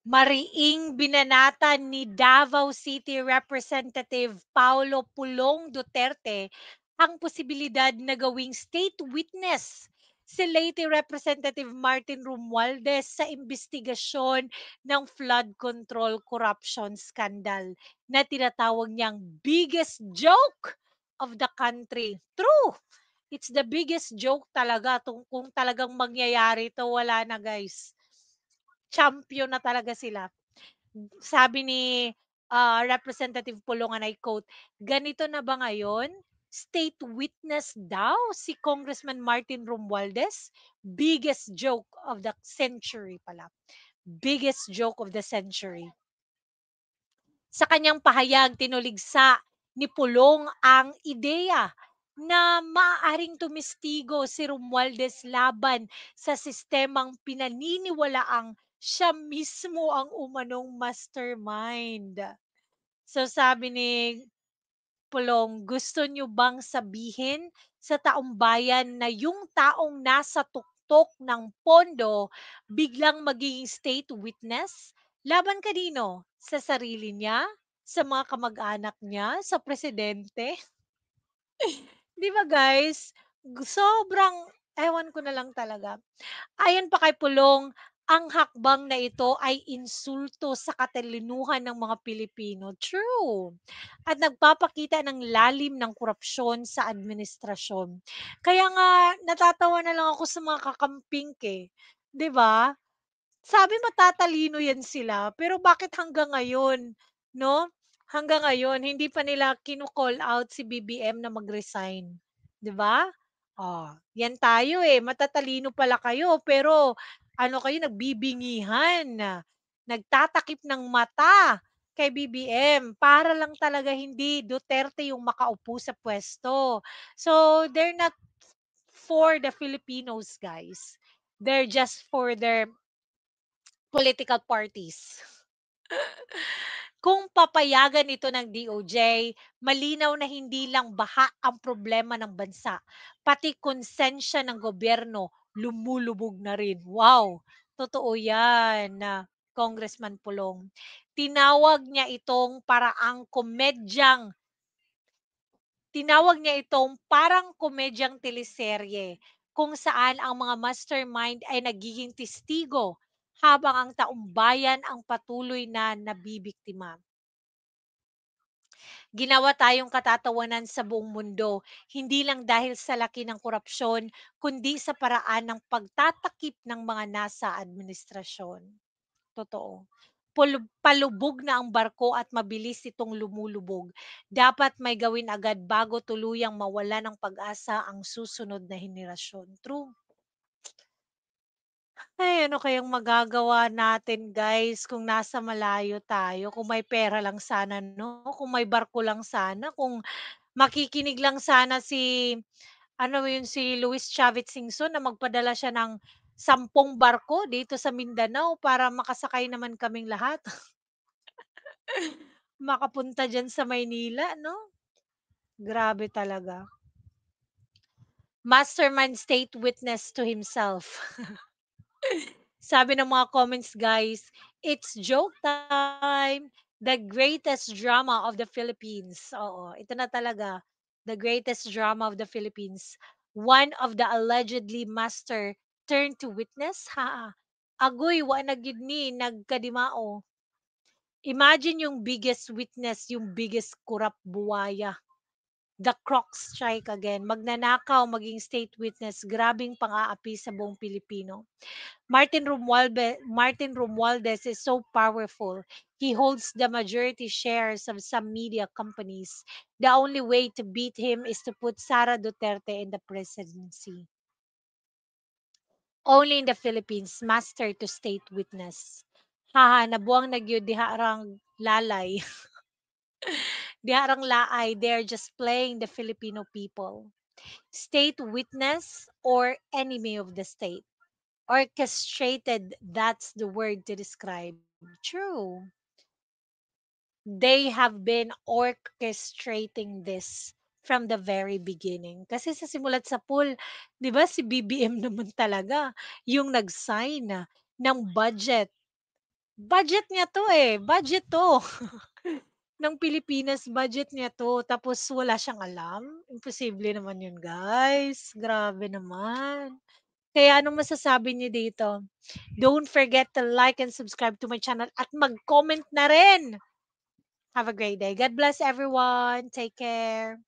Mariing binanatan ni Davao City Representative Paulo Pulong Duterte ang posibilidad na gawing state witness si late Representative Martin Romualdez sa investigasyon ng flood control corruption scandal na tinatawag niyang biggest joke of the country. True! It's the biggest joke talaga kung talagang mangyayari 'to, wala na guys. Champion na talaga sila. Sabi ni, Representative Pulong, and I quote, "Ganito na ba ngayon? State witness daw si Congressman Martin Romualdez? Biggest joke of the century pala. Biggest joke of the century." Sa kanyang pahayag, tinuligsa ni Pulong ang ideya na maaaring tumistigo si Romualdez laban sa sistemang pinaniniwalaang siya mismo ang umanong mastermind. So sabi ni Pulong, "Gusto niyo bang sabihin sa taong bayan na yung taong nasa tuktok ng pondo biglang magiging state witness? Laban kanino? Sa sarili niya? Sa mga kamag-anak niya? Sa presidente?" 'Di ba guys? Sobrang ewan ko na lang talaga. Ayon pa kay Pulong, ang hakbang na ito ay insulto sa katalinuhan ng mga Pilipino. True. At nagpapakita ng lalim ng korupsyon sa administrasyon. Kaya nga natatawa na lang ako sa mga kakamping, eh, 'di ba? Sabi matatalino yan sila, pero bakit hanggang ngayon, 'no? Hanggang ngayon hindi pa nila kino-call out si BBM na mag-resign, 'di ba? Oh, yan tayo, eh, matatalino pala kayo pero ano kayo nagbibingihan, nagtatakip ng mata kay BBM para lang talaga hindi Duterte yung makaupo sa puwesto. So, they're not for the Filipinos, guys. They're just for their political parties. Kung papayagan ito ng DOJ, malinaw na hindi lang baha ang problema ng bansa, pati konsensya ng gobyerno lumulubog na rin. Wow, totoo yan, Congressman Pulong. Tinawag niya itong parang komedyang teleserye kung saan ang mga mastermind ay nagiging testigo habang ang taumbayan ang patuloy na nabibiktima. Ginawa tayong katatawanan sa buong mundo, hindi lang dahil sa laki ng korupsyon, kundi sa paraan ng pagtatakip ng mga nasa administrasyon. Totoo. Palubog na ang barko at mabilis itong lumulubog. Dapat may gawin agad bago tuluyang mawala ng pag-asa ang susunod na henerasyon. True. Ay, ano kayang magagawa natin guys kung nasa malayo tayo, kung may pera lang sana 'no, kung may barko lang sana, kung makikinig lang sana si ano yun, si Luis Chavez Singson na magpadala siya ng 10 barko dito sa Mindanao para makasakay naman kaming lahat. Makapunta diyan sa Maynila 'no? Grabe talaga. Mastermind state witness to himself. Sabi ng mga comments guys, "It's joke time, the greatest drama of the Philippines." Oo, ito na talaga, the greatest drama of the Philippines. One of the allegedly master turned to witness, ha? Agoy wa na gyud ni nagkadimao. Imagine yung biggest witness, yung biggest corrupt buwaya. The Croc strike again. Magnanakaw, maging state witness. Grabing pang-aapi sa buong Pilipino. Martin Romualdez is so powerful. He holds the majority shares of some media companies. The only way to beat him is to put Sara Duterte in the presidency. Only in the Philippines, master to state witness. Haha, nabuang na gyud diha arang lalay. Diha arang laay, they're just playing the Filipino people. State witness or enemy of the state. Orchestrated, that's the word to describe. True. They have been orchestrating this from the very beginning. Kasi sa simulat sa pool, 'di ba si BBM naman talaga yung nag-sign ng budget Budget niya 'to, eh, budget 'to. Ng Pilipinas, budget niya 'to tapos wala siyang alam? Imposible naman 'yun, guys. Grabe naman. Kaya anong masasabi niyo dito? Don't forget to like and subscribe to my channel at mag-comment na rin. Have a great day. God bless everyone. Take care.